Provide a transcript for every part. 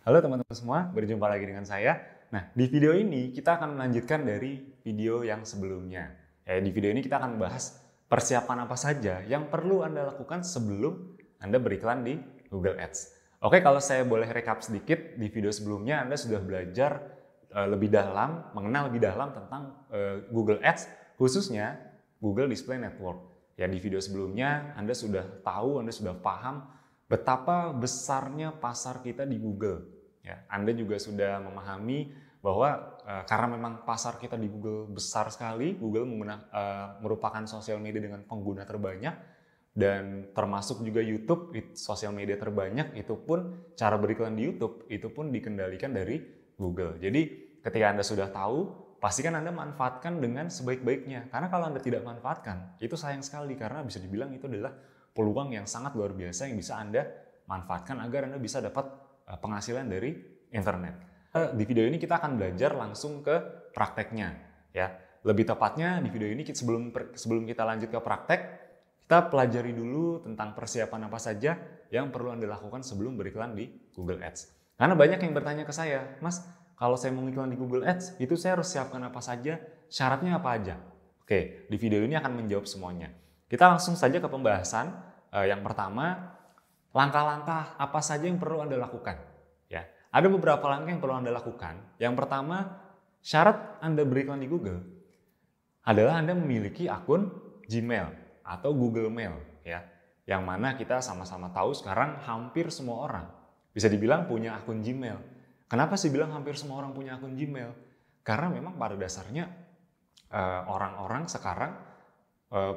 Halo teman-teman semua, berjumpa lagi dengan saya. Nah, di video ini kita akan melanjutkan dari video yang sebelumnya. Di video ini kita akan bahas persiapan apa saja yang perlu Anda lakukan sebelum Anda beriklan di Google Ads. Oke, kalau saya boleh recap sedikit, di video sebelumnya Anda sudah belajar lebih dalam, mengenal lebih dalam tentang Google Ads, khususnya Google Display Network. Ya, di video sebelumnya Anda sudah tahu, Anda sudah paham betapa besarnya pasar kita di Google. Ya, Anda juga sudah memahami bahwa karena memang pasar kita di Google besar sekali, Google merupakan sosial media dengan pengguna terbanyak, dan termasuk juga YouTube, sosial media terbanyak, itu pun cara beriklan di YouTube, itu pun dikendalikan dari Google. Jadi ketika Anda sudah tahu, pastikan Anda manfaatkan dengan sebaik-baiknya. Karena kalau Anda tidak manfaatkan, itu sayang sekali karena bisa dibilang itu adalah peluang yang sangat luar biasa yang bisa Anda manfaatkan agar Anda bisa dapat penghasilan dari internet. Di video ini kita akan belajar langsung ke prakteknya. Ya, lebih tepatnya di video ini sebelum kita lanjut ke praktek, kita pelajari dulu tentang persiapan apa saja yang perlu Anda lakukan sebelum beriklan di Google Ads. Karena banyak yang bertanya ke saya, Mas, kalau saya mau iklan di Google Ads, itu saya harus siapkan apa saja, syaratnya apa aja? Oke, di video ini akan menjawab semuanya. Kita langsung saja ke pembahasan. Yang pertama, langkah-langkah apa saja yang perlu Anda lakukan? Ya, ada beberapa langkah yang perlu Anda lakukan. Yang pertama, syarat Anda beriklan di Google adalah Anda memiliki akun Gmail atau Google Mail, ya. Yang mana kita sama-sama tahu sekarang hampir semua orang bisa dibilang punya akun Gmail. Kenapa sih bilang hampir semua orang punya akun Gmail? Karena memang pada dasarnya orang-orang sekarang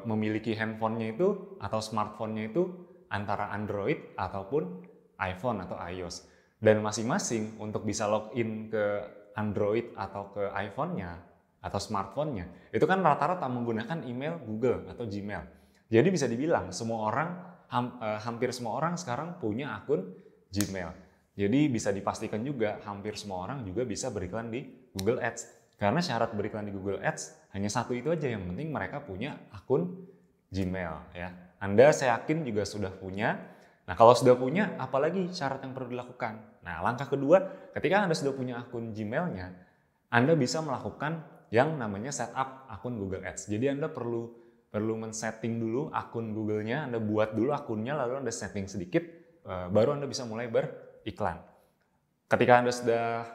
memiliki handphonenya itu atau smartphone-nya itu antara Android ataupun iPhone atau iOS. Dan masing-masing untuk bisa login ke Android atau ke iPhone-nya atau smartphone-nya, itu kan rata-rata menggunakan email Google atau Gmail. Jadi bisa dibilang semua orang, hampir semua orang sekarang punya akun Gmail. Jadi bisa dipastikan juga hampir semua orang juga bisa beriklan di Google Ads. Karena syarat beriklan di Google Ads hanya satu itu aja, yang penting mereka punya akun Gmail, ya. Anda saya yakin juga sudah punya. Nah, kalau sudah punya, apalagi syarat yang perlu dilakukan? Nah, langkah kedua, ketika Anda sudah punya akun Gmail-nya, Anda bisa melakukan yang namanya setup akun Google Ads. Jadi Anda perlu men-setting dulu akun Google-nya, Anda buat dulu akunnya, lalu Anda setting sedikit, baru Anda bisa mulai beriklan. Ketika Anda sudah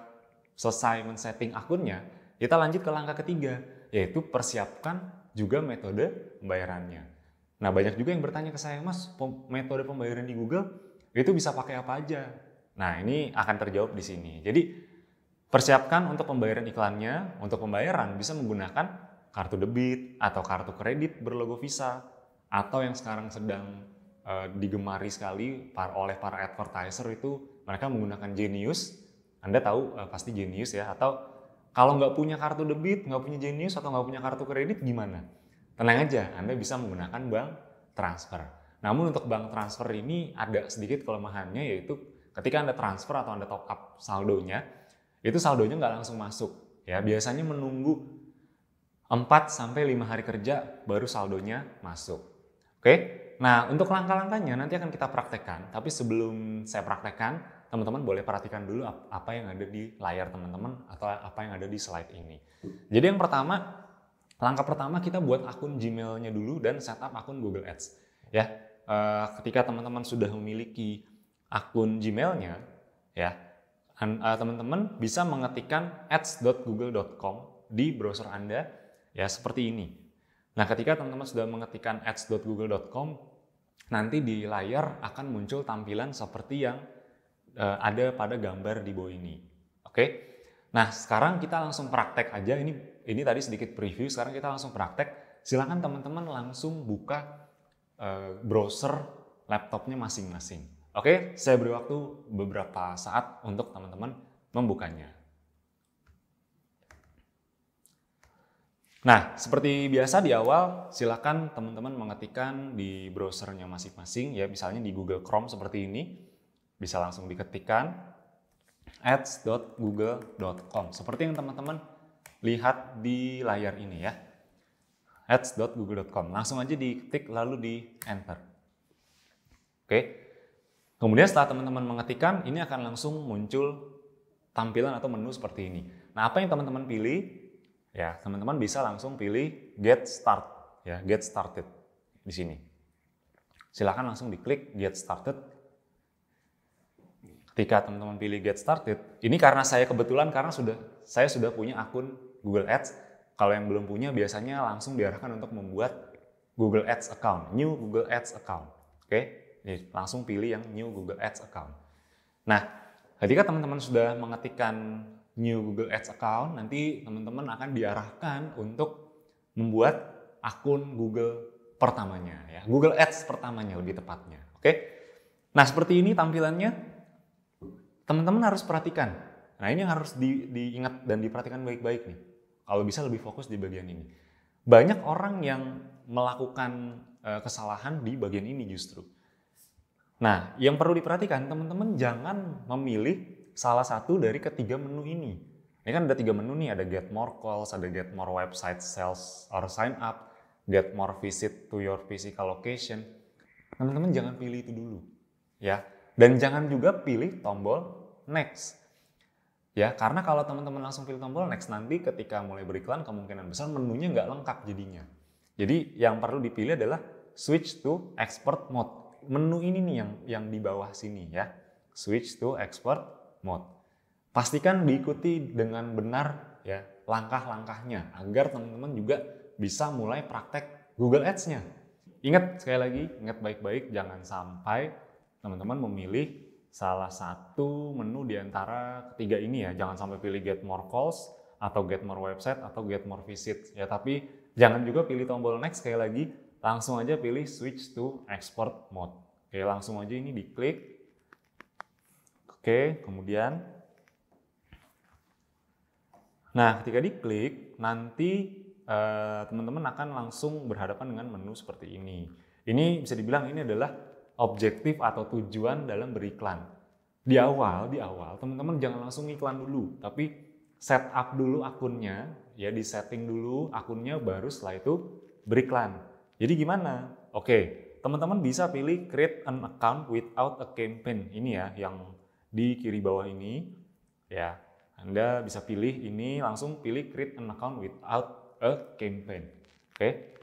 selesai men-setting akunnya, kita lanjut ke langkah ketiga, yaitu persiapkan juga metode pembayarannya. Nah, banyak juga yang bertanya ke saya, Mas, metode pembayaran di Google itu bisa pakai apa aja? Nah, ini akan terjawab di sini. Jadi, persiapkan untuk pembayaran iklannya. Untuk pembayaran bisa menggunakan kartu debit atau kartu kredit berlogo Visa, atau yang sekarang sedang digemari sekali oleh para advertiser itu mereka menggunakan Genius. Anda tahu pasti Genius ya. Atau kalau nggak punya kartu debit, nggak punya Genius atau nggak punya kartu kredit, gimana? Tenang aja, Anda bisa menggunakan bank transfer. Namun untuk bank transfer ini ada sedikit kelemahannya, yaitu ketika Anda transfer atau Anda top up saldonya, itu saldonya nggak langsung masuk. Ya, biasanya menunggu 4-5 hari kerja baru saldonya masuk. Oke? Nah, untuk langkah-langkahnya nanti akan kita praktekkan. Tapi sebelum saya praktekkan, teman-teman boleh perhatikan dulu apa yang ada di layar teman-teman atau apa yang ada di slide ini. Jadi yang pertama, langkah pertama kita buat akun Gmail-nya dulu dan setup akun Google Ads. Ya, ketika teman-teman sudah memiliki akun Gmail-nya, ya, teman-teman bisa mengetikkan ads.google.com di browser Anda, ya seperti ini. Nah, ketika teman-teman sudah mengetikkan ads.google.com, nanti di layar akan muncul tampilan seperti yang ada pada gambar di bawah ini. Oke? Nah, sekarang kita langsung praktek aja. Ini tadi sedikit preview, sekarang kita langsung praktek. Silakan teman-teman langsung buka browser laptopnya masing-masing. Oke, saya beri waktu beberapa saat untuk teman-teman membukanya. Nah, seperti biasa di awal, silakan teman-teman mengetikkan di browsernya masing-masing, ya misalnya di Google Chrome seperti ini, bisa langsung diketikkan ads.google.com seperti yang teman-teman lihat di layar ini ya. ads.google.com. Langsung aja diketik lalu di enter. Oke. Kemudian setelah teman-teman mengetikkan, ini akan langsung muncul tampilan atau menu seperti ini. Nah, apa yang teman-teman pilih? Ya, teman-teman bisa langsung pilih Get Start, ya, Get Started di sini. Silakan langsung diklik Get Started. Ketika teman-teman pilih Get Started, ini karena saya kebetulan saya sudah punya akun Google Ads. Kalau yang belum punya biasanya langsung diarahkan untuk membuat Google Ads account, New Google Ads account. Oke, jadi langsung pilih yang New Google Ads account. Nah, ketika teman-teman sudah mengetikkan New Google Ads account, nanti teman-teman akan diarahkan untuk membuat akun Google pertamanya, ya, Google Ads pertamanya lebih tepatnya. Oke, nah seperti ini tampilannya. Teman-teman harus perhatikan. Nah, ini yang harus diingat dan diperhatikan baik-baik nih. Kalau bisa lebih fokus di bagian ini. Banyak orang yang melakukan kesalahan di bagian ini justru. Nah, yang perlu diperhatikan, teman-teman jangan memilih salah satu dari ketiga menu ini. Ini kan ada 3 menu nih, ada get more calls, ada get more website sales or sign up, get more visit to your physical location. Teman-teman jangan pilih itu dulu, ya. Dan jangan juga pilih tombol next. Ya, karena kalau teman-teman langsung pilih tombol next, nanti ketika mulai beriklan kemungkinan besar menunya nggak lengkap jadinya. Jadi yang perlu dipilih adalah switch to expert mode. Menu ini nih yang di bawah sini ya, switch to expert mode. Pastikan diikuti dengan benar ya langkah-langkahnya agar teman-teman juga bisa mulai praktek Google Ads-nya. Ingat sekali lagi, ingat baik-baik jangan sampai teman-teman memilih salah satu menu di antara ketiga ini ya. Jangan sampai pilih get more calls atau get more website atau get more visit ya, tapi jangan juga pilih tombol next. Sekali lagi langsung aja pilih switch to export mode. Oke, langsung aja ini diklik. Oke, kemudian nah ketika diklik nanti teman-teman akan langsung berhadapan dengan menu seperti ini. Ini bisa dibilang ini adalah objektif atau tujuan dalam beriklan. Di awal teman-teman jangan langsung iklan dulu, tapi setup dulu akunnya, ya, di setting dulu akunnya, baru setelah itu beriklan. Jadi gimana? Oke, teman-teman bisa pilih create an account without a campaign. Ini ya yang di kiri bawah ini, ya. Anda bisa pilih ini, langsung pilih create an account without a campaign. Oke,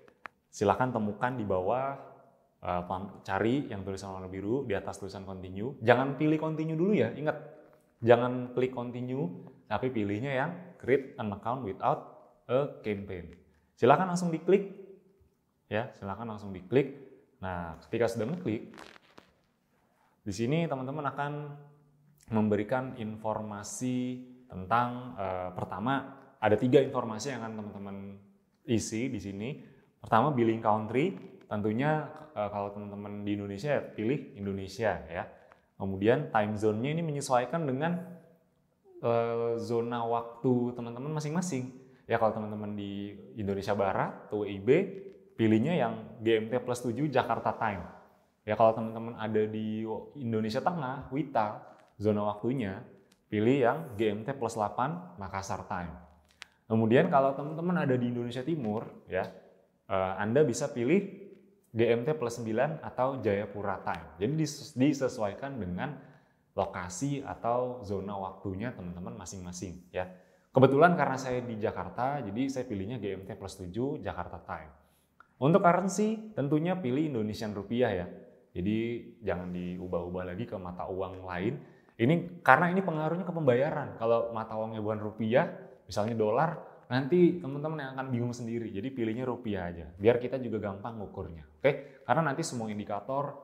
silakan temukan di bawah. Cari yang tulisan warna biru di atas tulisan continue. Jangan pilih continue dulu ya, ingat jangan klik continue, tapi pilihnya yang create an account without a campaign. Silakan langsung diklik ya, silakan langsung diklik. Nah, ketika sudah mengklik, di sini teman-teman akan memberikan informasi tentang pertama ada 3 informasi yang akan teman-teman isi di sini. Pertama, billing country. Tentunya kalau teman-teman di Indonesia pilih Indonesia ya. Kemudian time zone-nya ini menyesuaikan dengan zona waktu teman-teman masing-masing. Ya, kalau teman-teman di Indonesia Barat atau WIB, pilihnya yang GMT+7 Jakarta Time. Ya, kalau teman-teman ada di Indonesia Tengah, WITA, zona waktunya, pilih yang GMT+8 Makassar Time. Kemudian kalau teman-teman ada di Indonesia Timur, ya, Anda bisa pilih GMT+9 atau Jayapura Time. Jadi disesuaikan dengan lokasi atau zona waktunya teman-teman masing-masing ya. Kebetulan karena saya di Jakarta, jadi saya pilihnya GMT+7 Jakarta Time. Untuk currency tentunya pilih Indonesian Rupiah ya. Jadi jangan diubah-ubah lagi ke mata uang lain. Ini karena ini pengaruhnya ke pembayaran. Kalau mata uangnya bukan rupiah, misalnya dolar, nanti teman-teman yang akan bingung sendiri. Jadi pilihnya rupiah aja, biar kita juga gampang ngukurnya. Oke? Karena nanti semua indikator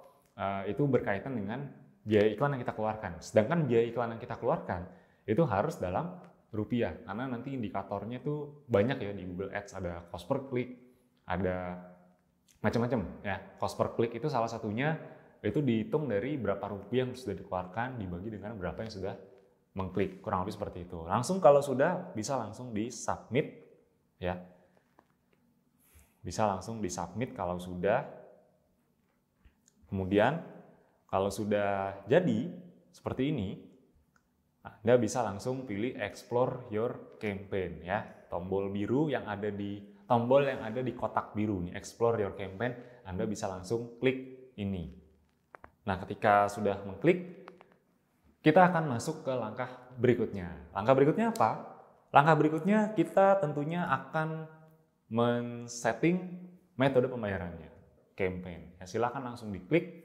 itu berkaitan dengan biaya iklan yang kita keluarkan. Sedangkan biaya iklan yang kita keluarkan itu harus dalam rupiah. Karena nanti indikatornya itu banyak ya di Google Ads. Ada cost per click, ada macam-macam ya. Cost per click itu salah satunya, itu dihitung dari berapa rupiah yang sudah dikeluarkan dibagi dengan berapa yang sudah mengklik, kurang lebih seperti itu. Langsung kalau sudah bisa langsung di submit ya. Bisa langsung di submit kalau sudah. Kemudian kalau sudah jadi seperti ini, Anda bisa langsung pilih explore your campaign ya. Tombol yang ada di kotak biru nih, explore your campaign, Anda bisa langsung klik ini. Nah, ketika sudah mengklik, kita akan masuk ke langkah berikutnya. Langkah berikutnya apa? Langkah berikutnya kita tentunya akan men-setting metode pembayarannya, campaign. Ya, silakan langsung diklik.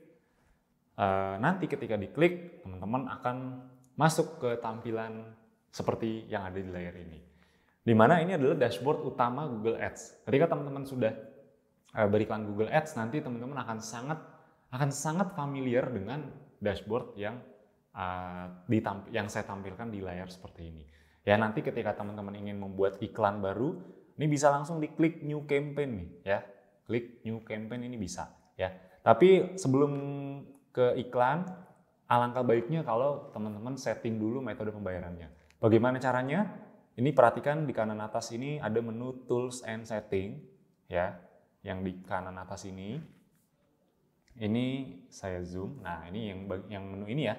Nanti ketika diklik, teman-teman akan masuk ke tampilan seperti yang ada di layar ini. Di mana ini adalah dashboard utama Google Ads. Ketika teman-teman sudah beriklan Google Ads, nanti teman-teman akan sangat familiar dengan dashboard yang saya tampilkan di layar seperti ini. Ya, nanti ketika teman-teman ingin membuat iklan baru, ini bisa langsung diklik New Campaign nih, ya. Klik New Campaign ini bisa, ya. Tapi sebelum ke iklan, alangkah baiknya kalau teman-teman setting dulu metode pembayarannya. Bagaimana caranya? Ini perhatikan di kanan atas ini ada menu Tools and Setting, ya. Yang di kanan atas ini. Ini saya zoom. Nah, ini yang menu ini ya.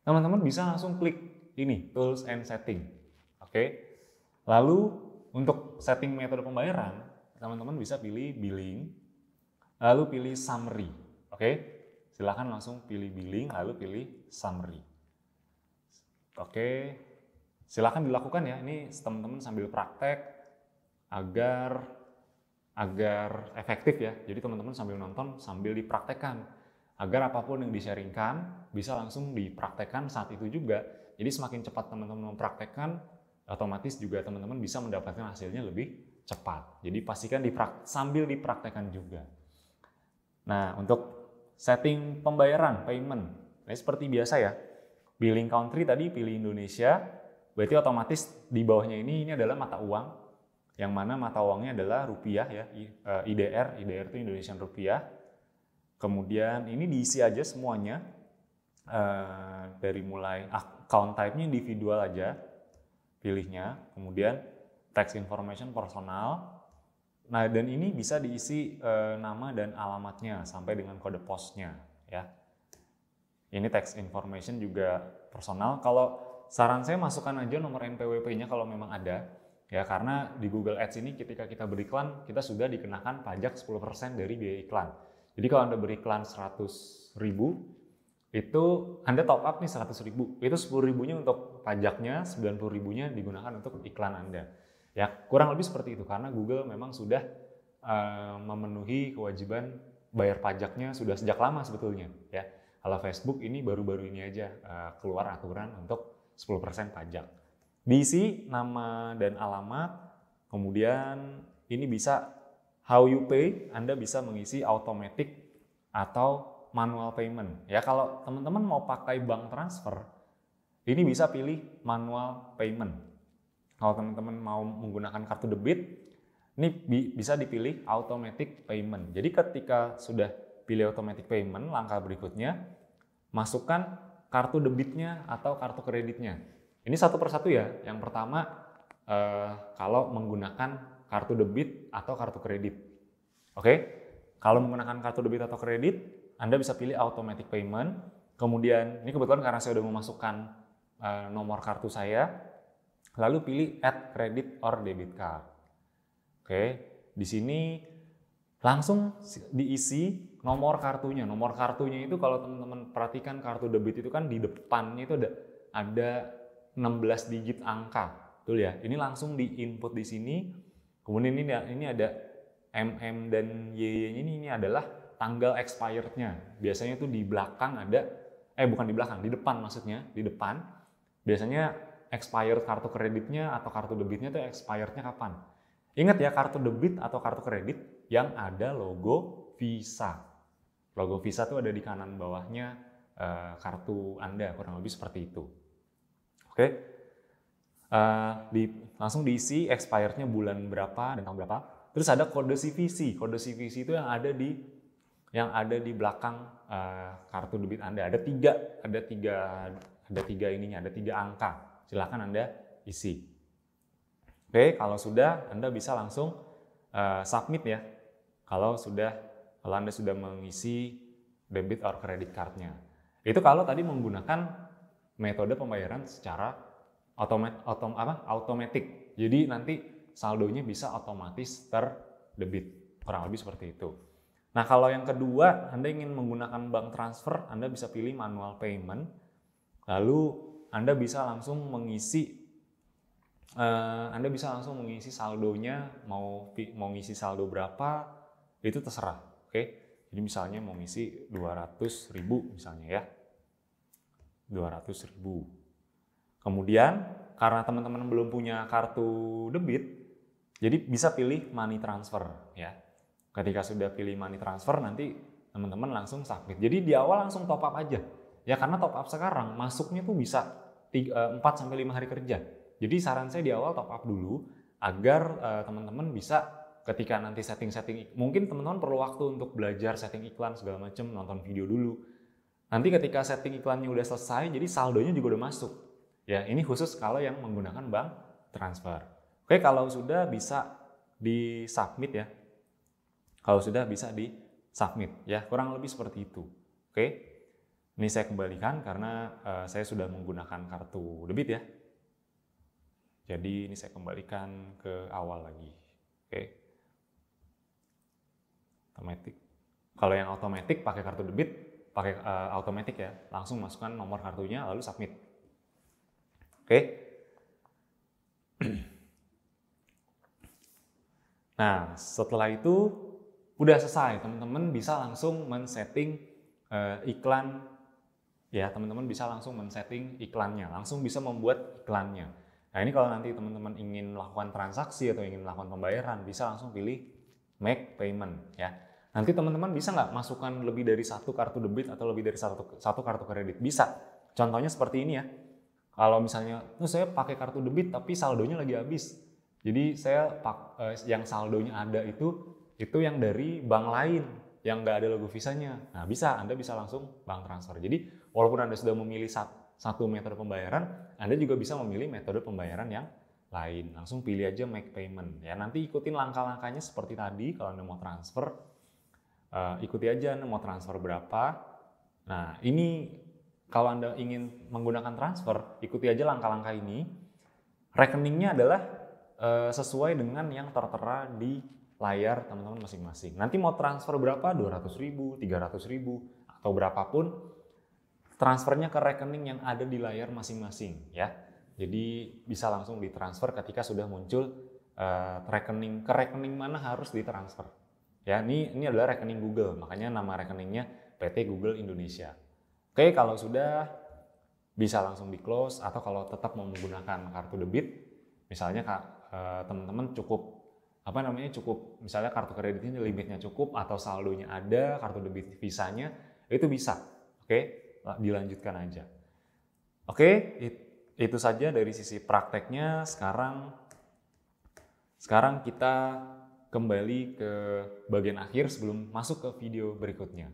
Teman-teman bisa langsung klik ini Tools and Setting. Oke. Lalu untuk setting metode pembayaran, teman-teman bisa pilih billing, lalu pilih summary. Oke. Silakan langsung pilih billing, lalu pilih summary. Oke. Silakan dilakukan ya. Ini teman-teman sambil praktek agar efektif ya. Jadi teman-teman sambil nonton, sambil dipraktekkan. Agar apapun yang di-sharingkan bisa langsung dipraktekkan saat itu juga. Jadi semakin cepat teman-teman mempraktekkan, otomatis juga teman-teman bisa mendapatkan hasilnya lebih cepat. Jadi pastikan sambil dipraktekkan juga. Nah, untuk setting pembayaran, payment, ini seperti biasa ya. Billing country tadi pilih Indonesia, berarti otomatis di bawahnya ini adalah mata uang, yang mana mata uangnya adalah rupiah ya, IDR itu Indonesian rupiah. Kemudian ini diisi aja semuanya, dari mulai account type-nya individual aja, pilihnya, kemudian text information personal. Nah, dan ini bisa diisi nama dan alamatnya sampai dengan kode posnya ya. Ini text information juga personal. Kalau saran saya masukkan aja nomor NPWP-nya kalau memang ada ya, karena di Google Ads ini ketika kita beriklan kita sudah dikenakan pajak 10% dari biaya iklan. Jadi kalau Anda beriklan 100.000 itu Anda top up nih 100.000, itu 10.000-nya untuk pajaknya, 90.000-nya digunakan untuk iklan Anda. Ya, kurang lebih seperti itu karena Google memang sudah memenuhi kewajiban bayar pajaknya sudah sejak lama sebetulnya. Ya, kalau Facebook ini baru-baru ini aja keluar aturan untuk 10% pajak. Diisi nama dan alamat, kemudian ini bisa how you pay, Anda bisa mengisi automatic atau manual payment. Ya, kalau teman-teman mau pakai bank transfer, ini bisa pilih manual payment. Kalau teman-teman mau menggunakan kartu debit, ini bisa dipilih automatic payment. Jadi ketika sudah pilih automatic payment, langkah berikutnya masukkan kartu debitnya atau kartu kreditnya. Ini satu persatu ya. Yang pertama kalau menggunakan kartu debit atau kartu kredit. Oke? Kalau menggunakan kartu debit atau kredit, Anda bisa pilih automatic payment. Kemudian, ini kebetulan karena saya sudah memasukkan nomor kartu saya, lalu pilih add credit or debit card. Oke, di sini langsung diisi nomor kartunya. Nomor kartunya itu kalau teman-teman perhatikan kartu debit itu kan di depannya itu ada 16 digit angka. Betul ya? Ini langsung di-input di sini. Kemudian ini ada MM dan YY-nya ini adalah tanggal expired-nya. Biasanya itu di belakang ada, bukan di belakang, di depan maksudnya, di depan. Biasanya expired kartu kreditnya atau kartu debitnya itu expired-nya kapan. Ingat ya, kartu debit atau kartu kredit yang ada logo Visa. Logo Visa itu ada di kanan bawahnya kartu Anda, kurang lebih seperti itu. Oke, langsung diisi expired-nya bulan berapa dan tahun berapa. Terus ada kode CVC. Kode CVC itu yang ada di belakang kartu debit Anda. Ada tiga angka. Silakan Anda isi. Oke, kalau sudah Anda bisa langsung submit ya. Kalau Anda sudah mengisi debit or credit card-nya. Itu kalau tadi menggunakan metode pembayaran secara automatic. Jadi nanti saldonya bisa otomatis terdebit. Kurang lebih seperti itu. Nah, kalau yang kedua, Anda ingin menggunakan bank transfer, Anda bisa pilih manual payment. Lalu Anda bisa langsung mengisi saldonya, mau ngisi saldo berapa, itu terserah. Oke. Jadi misalnya mau ngisi 200.000 misalnya ya. 200.000. Kemudian karena teman-teman belum punya kartu debit, jadi bisa pilih money transfer ya. Ketika sudah pilih money transfer, nanti teman-teman langsung submit. Jadi di awal langsung top up aja. Ya karena top up sekarang masuknya tuh bisa 4-5 hari kerja. Jadi saran saya di awal top up dulu agar teman-teman bisa ketika nanti setting-setting, mungkin teman-teman perlu waktu untuk belajar setting iklan segala macam, nonton video dulu. Nanti ketika setting iklannya udah selesai, jadi saldonya juga udah masuk. Ya, ini khusus kalau yang menggunakan bank transfer. Oke, kalau sudah bisa di-submit ya. Kalau sudah bisa di-submit ya, kurang lebih seperti itu. Oke. Ini saya kembalikan karena saya sudah menggunakan kartu debit ya. Jadi ini saya kembalikan ke awal lagi. Oke. Otomatis. Kalau yang otomatis pakai kartu debit, pakai otomatis ya, langsung masukkan nomor kartunya lalu submit. Oke. Nah, setelah itu udah selesai, teman-teman bisa langsung men-setting iklan ya, teman-teman bisa langsung men-setting iklannya, langsung bisa membuat iklannya. Nah, ini kalau nanti teman-teman ingin melakukan transaksi atau ingin melakukan pembayaran, bisa langsung pilih make payment ya. Nanti teman-teman bisa nggak masukkan lebih dari satu kartu debit atau lebih dari satu kartu kredit? Bisa. Contohnya seperti ini ya. Kalau misalnya, saya pakai kartu debit tapi saldonya lagi habis. Jadi saya yang saldonya ada itu yang dari bank lain yang nggak ada logo Visanya. Nah, Anda bisa langsung bank transfer. Jadi walaupun Anda sudah memilih satu metode pembayaran, Anda juga bisa memilih metode pembayaran yang lain. Langsung pilih aja make payment. Ya, nanti ikutin langkah-langkahnya seperti tadi. Kalau Anda mau transfer, ikuti aja Anda mau transfer berapa. Nah, ini kalau Anda ingin menggunakan transfer, ikuti aja langkah-langkah ini. Rekeningnya adalah sesuai dengan yang tertera di layar teman-teman masing-masing. Nanti mau transfer berapa? 200.000, 300.000, atau berapapun, transfernya ke rekening yang ada di layar masing-masing ya. Jadi bisa langsung ditransfer ketika sudah muncul rekening, ke rekening mana harus ditransfer. Ya, ini adalah rekening Google, makanya nama rekeningnya PT Google Indonesia. Oke, kalau sudah bisa langsung di-close, atau kalau tetap mau menggunakan kartu debit, misalnya teman-teman cukup misalnya kartu kreditnya limitnya cukup atau saldonya ada, kartu debit Visanya itu bisa. Oke, dilanjutkan aja. Oke, itu saja dari sisi prakteknya. Sekarang kita kembali ke bagian akhir sebelum masuk ke video berikutnya.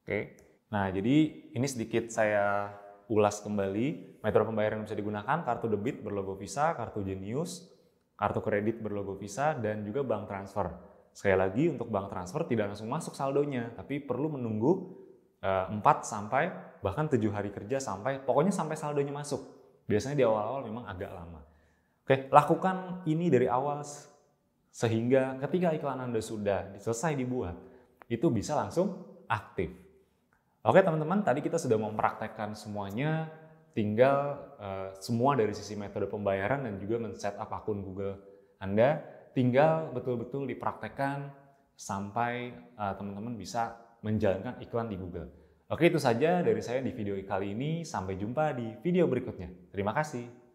Oke. Nah, jadi ini sedikit saya ulas kembali metode pembayaran yang bisa digunakan: kartu debit berlogo Visa, kartu Genius, kartu kredit berlogo Visa, dan juga bank transfer. Sekali lagi, untuk bank transfer tidak langsung masuk saldonya, tapi perlu menunggu 4 sampai bahkan 7 hari kerja pokoknya sampai saldonya masuk. Biasanya di awal-awal memang agak lama. Oke, lakukan ini dari awal sehingga ketika iklan Anda sudah selesai dibuat, itu bisa langsung aktif. Oke teman-teman, tadi kita sudah mempraktekkan semuanya, tinggal semua dari sisi metode pembayaran dan juga men-setup akun Google Anda, tinggal betul-betul dipraktekkan sampai teman-teman bisa menjalankan iklan di Google. Oke, itu saja dari saya di video kali ini. Sampai jumpa di video berikutnya. Terima kasih.